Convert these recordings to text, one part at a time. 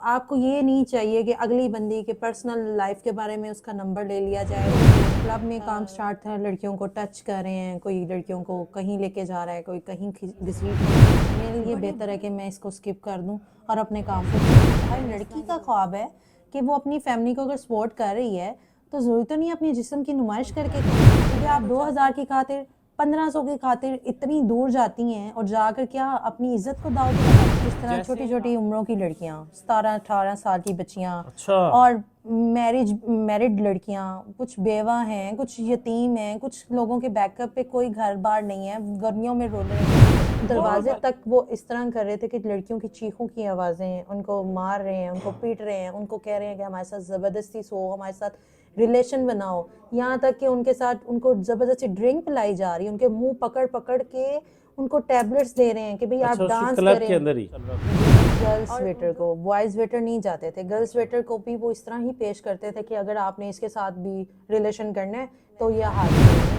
آپ کو یہ نہیں چاہیے کہ اگلی بندی کے پرسنل لائف کے بارے میں اس کا نمبر لے لیا جائے. کلب میں کام سٹارٹ تھا, لڑکیوں کو ٹچ کر رہے ہیں, کوئی لڑکیوں کو کہیں لے کے جا رہا ہے, کوئی کہیں گھسیٹ رہا ہے. میرے لیے بہتر ہے کہ میں اس کو اسکپ کر دوں اور اپنے کام کو. ہر لڑکی کا خواب ہے کہ وہ اپنی فیملی کو اگر سپورٹ کر رہی ہے تو ضروری تو نہیں اپنی جسم کی نمائش کر کے, کیونکہ آپ 2000 کی خاطر 1500 کی خاطر اتنی دور جاتی ہیں اور جا کر کیا اپنی عزت کو داؤ پہ لگاتی ہیں. اس طرح چھوٹی چھوٹی عمروں کی لڑکیاں, 17-18 سال کی بچیاں, اور میرڈ لڑکیاں, کچھ بیوہ ہیں, کچھ یتیم ہیں, کچھ لوگوں کے بیک اپ پہ کوئی گھر بار نہیں ہے, گرمیوں میں رو رہے ہیں. دروازے تک وہ اس طرح کر رہے تھے کہ لڑکیوں کی چیخوں کی آوازیں ہیں, ان کو مار رہے ہیں, ان کو پیٹ رہے ہیں, ان کو کہہ رہے ہیں کہ ہمارے ساتھ زبردستی سو, ہمارے ساتھ ریلیشن بناؤ. یہاں تک کہ ان کے ساتھ ان کو زبردستی ڈرنک پلائی جا رہی ہے, ان کے منہ پکڑ پکڑ کے ان کو ٹیبلٹس دے رہے ہیں کہ بھئی آپ ڈانس کریں. گرلز ویٹر کو, بوائز ویٹر نہیں جاتے تھے, گرلز ویٹر کو بھی وہ اس طرح ہی پیش کرتے تھے کہ اگر آپ نے اس کے ساتھ بھی ریلیشن کرنا ہے تو یہ حال.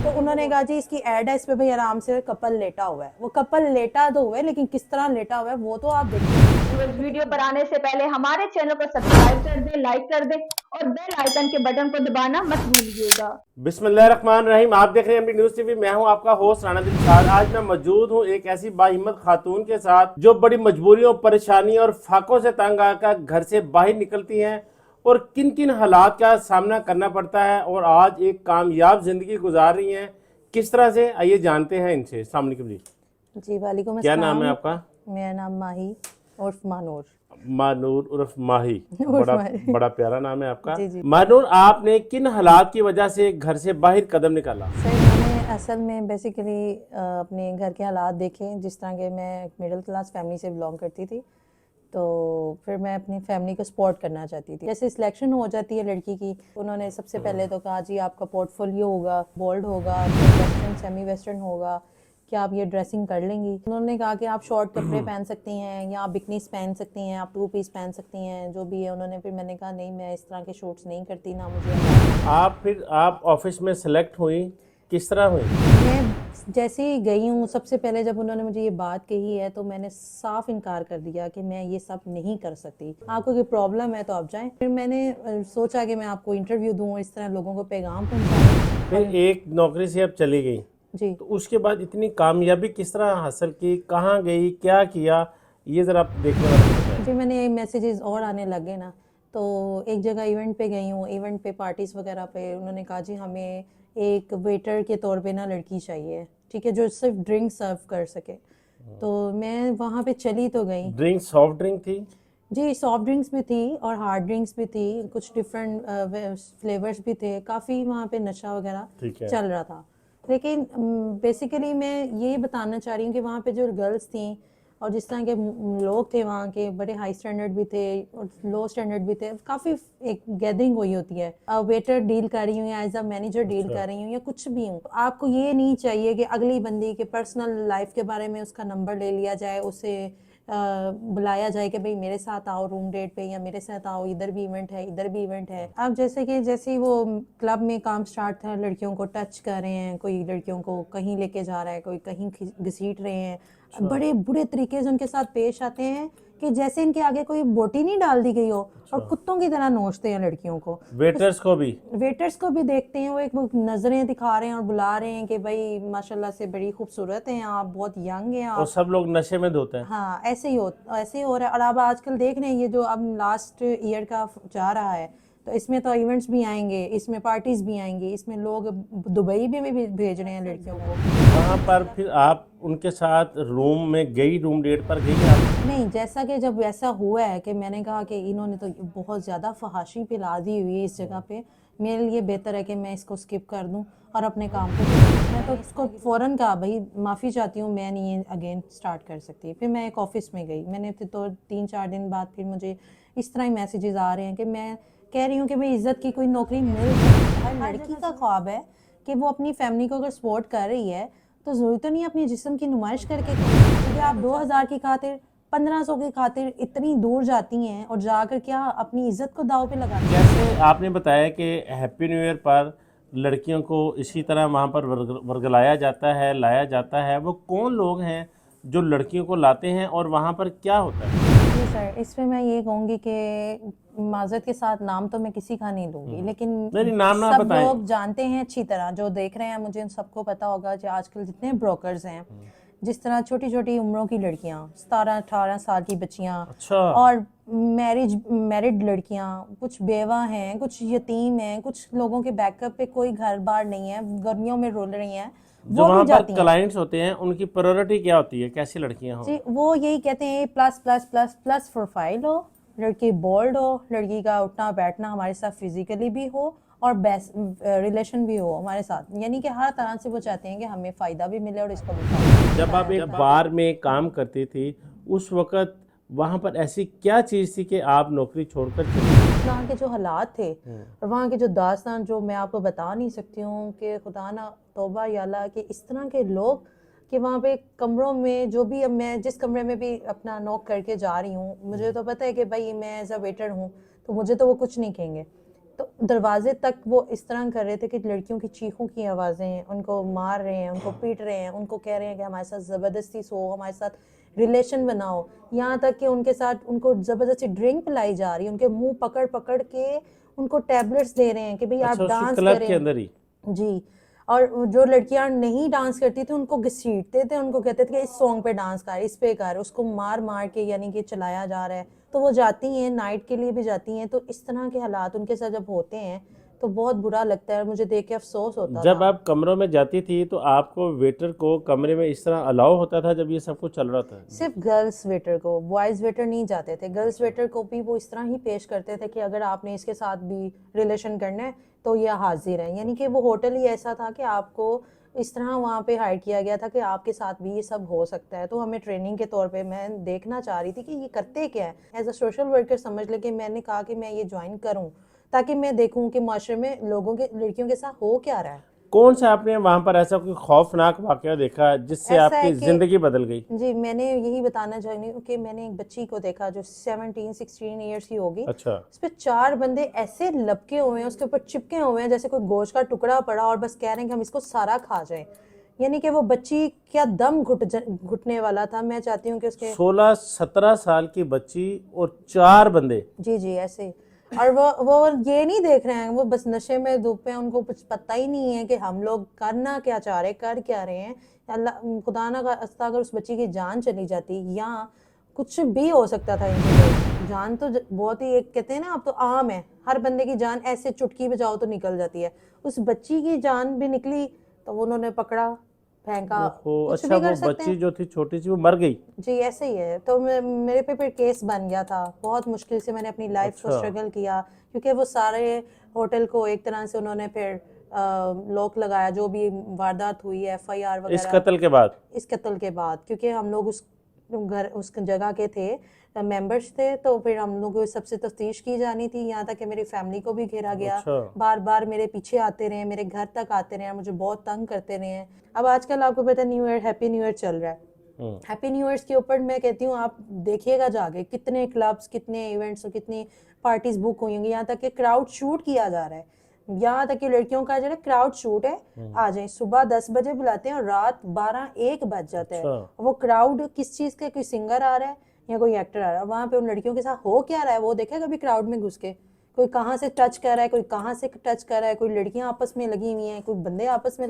تو انہوں نے کہا جی اس کی ایڈ ہے, اس پہ بھئی آرام سے کپل لیٹا ہوا ہے. وہ کپل لیٹا تو ہوا ہے لیکن کس طرح لیٹا ہوا ہے وہ تو آپ دیکھیں. اس ویڈیو پر آنے سے پہلے ہمارے چینل کو سبسکرائب کر دیں, لائک کر دیں اور بیل آئیکن کے بٹن کو دبانا مت بھولیے گا. بسم اللہ الرحمن الرحیم. آپ دیکھ رہے ہیں MD نیوز ٹی وی. میں ہوں آپ کا ہوسٹ رانا دلشاد. آج میں موجود ہوں ایک ایسی باہمت خاتون کے ساتھ جو بڑی مجبوریوں, پریشانیوں اور فاقوں سے تنگ آ کر گھر سے باہر نکلتی ہیں اور کن کن حالات کا سامنا کرنا پڑتا ہے اور آج ایک کامیاب زندگی گزار رہی ہیں. کس طرح سے, آئیے جانتے ہیں ان سے. السلام علیکم جی. جی وعلیکم السلام. کیا نام ہے آپ کا؟ میرا نام ماہی عرف مانور. مانور عرف ماہی, بڑا پیارا نام ہے آپ کا. جی جی. مانور, آپ نے کن حالات کی وجہ سے گھر سے باہر قدم نکالا؟ میں نے اصل میں بیسیکلی اپنے گھر کے حالات دیکھے, جس طرح کہ میں ایک مڈل کلاس فیملی سے بلانگ کرتی تھی, تو پھر میں اپنی فیملی کو سپورٹ کرنا چاہتی تھی. جیسے سلیکشن ہو جاتی ہے لڑکی کی, انہوں نے سب سے پہلے تو کہا جی آپ کا پورٹ فولیو ہوگا, بولڈ ہوگا, ویسٹرن سیمی ویسٹرن ہوگا, کیا آپ یہ ڈریسنگ کر لیں گی. انہوں نے کہا کہ آپ شارٹ کپڑے پہن سکتی ہیں یا آپ بکنیز پہن سکتی ہیں, آپ 2 پیس پہن سکتی ہیں, جو بھی ہے. انہوں نے پھر میں نے کہا نہیں, میں اس طرح کے شوٹس نہیں کرتی, نہ مجھے. آپ آفس میں سلیکٹ ہوئیں, کس طرح ہوئیں؟ میں جیسے ہی گئی ہوں, سب سے پہلے جب انہوں نے مجھے یہ بات کہی ہے تو میں نے صاف انکار کر دیا کہ میں یہ سب نہیں کر سکتی. آپ کو کوئی پرابلم ہے تو آپ جائیں. پھر میں نے سوچا کہ میں آپ کو انٹرویو دوں, اس طرح لوگوں کو پیغام پہنچاؤں. پھر ایک نوکری سے اب چلی گئی جی, تو اس کے بعد اتنی کامیابی کس طرح حاصل کی, کہاں گئی, کیا کیا, یہ ذرا آپ دیکھنے والے بتائیں. پھر میں نے میسیجز اور آنے لگے نا, تو ایک جگہ ایونٹ پہ گئی ہوں, ایونٹ پہ پارٹیز وغیرہ پہ انہوں نے کہا جی ہمیں ایک ویٹر کے طور پہ نا لڑکی چاہیے, ٹھیک ہے, جو صرف ڈرنک سرو کر سکے. تو میں وہاں پہ چلی تو گئی. ڈرنک سافٹ ڈرنک تھی؟ جی سافٹ ڈرنکس بھی تھی اور ہارڈ ڈرنکس بھی تھی, کچھ ڈفرینٹ فلیورز بھی تھے, کافی وہاں پہ نشہ وغیرہ چل رہا تھا. لیکن بیسیکلی میں یہ بتانا چاہ رہی ہوں کہ وہاں پہ جو گرلس تھیں اور جس طرح کے لوگ تھے وہاں کے, بڑے ہائی سٹینڈرڈ بھی تھے اور لو سٹینڈرڈ بھی تھے, کافی ایک گیدرنگ ہوئی ہوتی ہے. ویٹر ڈیل کر رہی ہوں یا ایز اے مینیجر ڈیل کر رہی ہوں یا کچھ بھی ہوں, آپ کو یہ نہیں چاہیے کہ اگلی بندی کے پرسنل لائف کے بارے میں اس کا نمبر لے لیا جائے, اسے بلایا جائے کہ بھئی میرے ساتھ آؤ روم ڈیٹ پہ, یا میرے ساتھ آؤ ادھر بھی ایونٹ ہے, ادھر بھی ایونٹ ہے. اب جیسے وہ کلب میں کام سٹارٹ تھا, لڑکیوں کو ٹچ کر رہے ہیں, کوئی لڑکیوں کو کہیں لے کے جا رہا ہے, کوئی کہیں گھسیٹ رہے ہیں, بڑے برے طریقے سے ان کے ساتھ پیش آتے ہیں کہ جیسے ان کے آگے کوئی بوٹی نہیں ڈال دی گئی ہو, اور کتوں کی طرح نوچتے ہیں لڑکیوں کو. ویٹرز کو بھی دیکھتے ہیں, وہ ایک نظریں دکھا رہے ہیں اور بلا رہے ہیں کہ بھائی ماشاءاللہ سے بڑی خوبصورت ہیں آپ, بہت ینگ ہیں آپ, اور سب لوگ نشے میں دھوتے ہیں. ہاں ایسے ہی ہو رہا ہے. اور اب آج کل دیکھ رہے ہیں یہ جو اب لاسٹ ایئر کا جا رہا ہے, تو اس میں تو ایونٹس بھی آئیں گے, اس میں پارٹیز بھی آئیں گی, اس میں لوگ دبئی بھی بھیج رہے ہیں لڑکیوں کو. وہاں پر پھر آپ ان کے ساتھ روم میں گئی, روم ڈیٹ پر گئی آپ؟ نہیں, جیسا کہ جب ایسا ہوا ہے کہ میں نے کہا کہ انہوں نے تو بہت زیادہ فحاشی پلا دی ہوئی ہے اس جگہ پہ, میرے لیے بہتر ہے کہ میں اس کو سکپ کر دوں اور اپنے کام کو. میں تو اس کو فوراً کہا بھائی معافی چاہتی ہوں, میں نہیں اگین سٹارٹ کر سکتی. پھر میں ایک آفس میں گئی, میں نے تو 3-4 دن بعد پھر مجھے اس طرح ہی میسیجز آ رہے ہیں کہ میں کہہ رہی ہوں کہ بھئی عزت کی کوئی نوکری مل جائے. ہر لڑکی کا خواب ہے کہ وہ اپنی فیملی کو اگر سپورٹ کر رہی ہے تو ضروری تو نہیں اپنی جسم کی نمائش کر کے, کیونکہ آپ 2000 کی خاطر 1500 کی خاطر اتنی دور جاتی ہیں اور جا کر کیا اپنی عزت کو داؤ پہ لگاتی ہیں. جیسے آپ نے بتایا کہ ہیپی نیو ایئر پر لڑکیوں کو اسی طرح وہاں پر ورگلایا جاتا ہے, لایا جاتا ہے, وہ کون لوگ ہیں جو لڑکیوں کو لاتے ہیں اور وہاں پر کیا ہوتا ہے؟ جی سر، اس پہ میں یہ کہوں گی کہ معذرت کے ساتھ نام تو میں کسی کا نہیں لوں گی، لیکن نہیں، نام نہ سب بتائیں۔ لوگ جانتے ہیں اچھی طرح، جو دیکھ رہے ہیں مجھے ان سب کو پتا ہوگا کہ آج کل جتنے بروکرز ہیں، جس طرح چھوٹی چھوٹی عمروں کی لڑکیاں، 17-18 سال کی بچیاں، اچھا، اور میرڈ لڑکیاں، کچھ بیوہ ہیں، کچھ یتیم ہیں، کچھ لوگوں کے بیک اپ پہ کوئی گھر بار نہیں ہے، گرمیوں میں رول رہی ہیں، جو وہ وہاں بھی پر جاتی ہیں۔ کلائنٹس ہوتے ہیں ان کی پرائورٹی کیا ہوتی ہے؟ کیسی لڑکیاں ہوں؟ جی وہ یہی کہتے ہیں plus plus plus plus profile ہو، لڑکی بولڈ ہو، لڑکی کا اٹھنا بیٹھنا ہمارے ساتھ فزیکلی بھی ہو اور ریلیشن بھی ہو ہمارے ساتھ، یعنی کہ ہر طرح سے وہ چاہتے ہیں کہ ہمیں فائدہ بھی ملے اور اس کو بھی فائدہ۔ جب آپ ایک بار میں کام کرتی تھی اس وقت وہاں پر ایسی کیا چیز تھی کہ آپ نوکری چھوڑ کر چلی گئی؟ وہاں کے جو حالات تھے اور وہاں کے جو داستان جو میں آپ کو بتا نہیں سکتی ہوں، کہ خدا نہ توبہ یا اللہ، کہ اس طرح کے لوگ کہ وہاں پہ کمروں میں جو بھی، اب میں جس کمرے میں بھی اپنا نوک کر کے جا رہی ہوں، مجھے تو پتہ ہے کہ بھائی میں ایز اے ویٹر ہوں تو مجھے تو وہ کچھ نہیں کہیں گے، تو دروازے تک وہ اس طرح کر رہے تھے کہ لڑکیوں کی چیخوں کی آوازیں ہیں، ان کو مار رہے ہیں، ان کو پیٹ رہے ہیں، ان کو کہہ رہے ہیں کہ ہمارے ساتھ زبردستی سو، ہمارے ساتھ ریلیشن بناؤ، یہاں تک کہ ان کے ساتھ ان کو زبردستی ڈرنک پلائی جا رہی ہے، ان کے منہ پکڑ پکڑ کے ان کو ٹیبلٹس دے رہے ہیں کہ بھئی اچھا، آپ اس کی ڈانس کلب کریں۔ کے اندر ہی؟ جی، اور جو لڑکیاں نہیں ڈانس کرتی تھیں ان کو گھسیٹتے تھے، ان کو کہتے تھے کہ اس سانگ پہ ڈانس کر، اس پہ کر، اس کو مار مار کے یعنی کہ چلایا جا رہا ہے، تو وہ جاتی ہیں نائٹ کے لیے بھی جاتی ہیں، تو اس طرح کے حالات ان کے ساتھ جب ہوتے ہیں تو بہت برا لگتا ہے اور مجھے دیکھ کے افسوس ہوتا جب تھا۔ آپ کمروں میں جاتی تھی تو آپ کو ویٹر کو کمرے میں اس طرح الاؤ ہوتا تھا جب یہ سب کچھ چل رہا تھا؟ صرف گرلس ویٹر کو، بوائز ویٹر نہیں جاتے تھے، گرلس ویٹر کو بھی وہ اس طرح ہی پیش کرتے تھے کہ اگر آپ نے اس کے ساتھ بھی ریلیشن کرنا ہے تو یہ حاضر ہیں، یعنی کہ وہ ہوٹل ہی ایسا تھا کہ آپ کو اس طرح وہاں پہ ہائر کیا گیا تھا کہ آپ کے ساتھ بھی یہ سب ہو سکتا ہے، تو ہمیں ٹریننگ کے طور پہ میں دیکھنا چاہ رہی تھی کہ یہ کرتے کیا ہے، ایز اے سوشل ورکر سمجھ لے کہ میں نے کہا کہ میں یہ جوائن کروں تاکہ میں دیکھوں کہ معاشرے میں لوگوں کے لڑکیوں کے ساتھ ہو کیا رہا ہے۔ کون سا آپ نے وہاں پر ایسا کوئی خوفناک واقعہ دیکھا جس سے ایسا آپ ہے کی کہ زندگی بدل گئی؟ جی میں نے یہی بتانا چاہوں گی کہ میں نے ایک بچی کو دیکھا جو 16 ایئرس کی ہوگی، اچھا، اس پہ 4 بندے ایسے لپکے ہوئے ہیں، اس کے اوپر چپکے ہوئے ہیں جیسے کوئی گوشت کا ٹکڑا پڑا اور بس کہہ رہے ہیں کہ ہم اس کو سارا کھا جائیں، یعنی کہ وہ بچی کیا دم گھٹنے والا تھا۔ میں چاہتی ہوں کہ اس کے 16-17 سال کی بچی اور 4 بندے؟ جی ایسے، اور وہ یہ نہیں دیکھ رہے ہیں، وہ بس نشے میں ڈوبے ہیں، ان کو کچھ پتہ ہی نہیں ہے کہ ہم لوگ کرنا کیا چاہ رہے، کر کیا رہے ہیں۔ اللہ خدا نہ خواستہ اگر اس بچی کی جان چلی جاتی یا کچھ بھی ہو سکتا تھا ان کی جان، تو بہت ہی ایک کہتے ہیں نا اب تو عام ہے، ہر بندے کی جان ایسے چٹکی بجاؤ تو نکل جاتی ہے، اس بچی کی جان بھی نکلی تو انہوں نے پکڑا پھینکا، کچھ اچھا، بھی کر وہ سکتے ہیں۔ بچی جو تھی چھوٹی سی وہ مر گئی؟ جی ایسے ہی ہے، تو میرے پہ پھر کیس بن گیا تھا، بہت مشکل سے میں نے اپنی لائف کو اچھا، اسٹرگل کیا، کیونکہ وہ سارے ہوٹل کو ایک طرح سے انہوں نے پھر لوک لگایا، جو بھی واردات ہوئی ہے FIR اس وغیرہ قتل کے بعد؟ اس قتل کے بعد، کیونکہ ہم لوگ اس جگہ کے تھے، ممبرس تھے، تو پھر ہم لوگوں کو سب سے تفتیش کی جانی تھی، یہاں تک کہ میری فیملی کو بھی گھیرا گیا، اچھا، بار بار میرے پیچھے آتے رہے، میرے گھر تک آتے رہے، مجھے بہت تنگ کرتے رہے ہیں۔ اب آج کل آپ کو پتہ new year, happy new year چل رہا ہے، ہیپی نیو ایئرس کے اوپر میں کہتی ہوں آپ دیکھیے گا جا کے کتنے کلبس، کتنے ایونٹس اور کتنی پارٹیز بک ہوئی ہوں گی، یہاں تک کہ کراؤڈ شوٹ کیا جا رہا ہے، یہاں تک کہ لڑکیوں کا جو ہے کراؤڈ شوٹ ہے، آ جائیں، صبح 10 بجے بلاتے ہیں اور رات 12-1 بج جاتا ہے، وہ کراؤڈ کس چیز کا، کوئی سنگر آ رہا ہے یا کوئی ایکٹر آ رہا ہے، وہاں پہ ان لڑکیوں کے ساتھ ہو کیا رہا ہے وہ دیکھے کبھی کراؤڈ میں گھس کے، کوئی کہاں سے ٹچ کر رہا ہے، کوئی کہاں سے ٹچ کر رہا ہے، کوئی لڑکیاں آپس میں لگی ہوئی ہیں، کوئی بندے آپس میں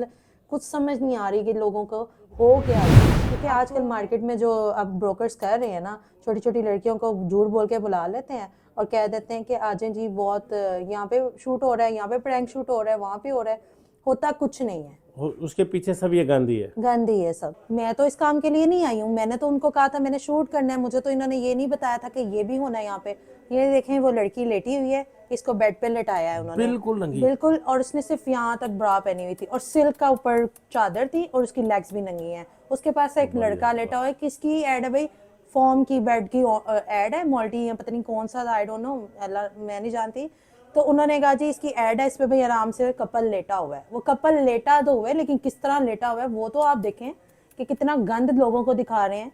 کچھ سمجھ نہیں آ رہی کہ لوگوں کو ہو کیا رہا ہے، کیونکہ آج کل مارکیٹ میں جو اب بروکرز کر رہے ہیں نا، چھوٹی چھوٹی لڑکیوں کو جھوٹ بول کے بلا لیتے ہیں اور کہہ دیتے ہیں کہ آجیں جی بہت یہاں پہ شوٹ ہو رہا ہے، یہاں پہ پرینک شوٹ ہو رہا ہے، وہاں پہ ہو رہا ہے، ہوتا کچھ نہیں ہے، اس کے پیچھے سب یہ گاندھی ہے؟ گندی ہے سب۔ میں تو اس کام کے لیے نہیں آئی ہوں، میں نے تو ان کو کہا تھا میں نے شوٹ کرنا ہے، مجھے تو انہوں نے یہ نہیں بتایا تھا کہ یہ بھی ہونا ہے یہاں پہ، یہ دیکھیں وہ لڑکی لیٹی ہوئی ہے، اس کو بیڈ پہ لٹایا ہے انہوں نے بالکل ننگی؟ بالکل، اور اس نے صرف یہاں تک برا پہنی ہوئی تھی اور سلک کا اوپر چادر تھی اور اس کی لیگز بھی ننگی ہیں، اس کے پاس ایک لڑکا لیٹا ہوا ہے، کس کی ایڈ ہے بھائی، فارم کی بیڈ کی ایڈ ہے، مالٹی یا پتہ نہیں کون سا، آئی ڈونٹ نو، اللہ میں نہیں جانتی، تو انہوں نے کہا جی اس کی ایڈ ہے، اس پہ بھائی آرام سے کپل لیٹا ہوا ہے، وہ کپل لیٹا تو ہوا ہے لیکن کس طرح لیٹا ہوا ہے وہ تو آپ دیکھیں کہ کتنا گند لوگوں کو دکھا رہے ہیں،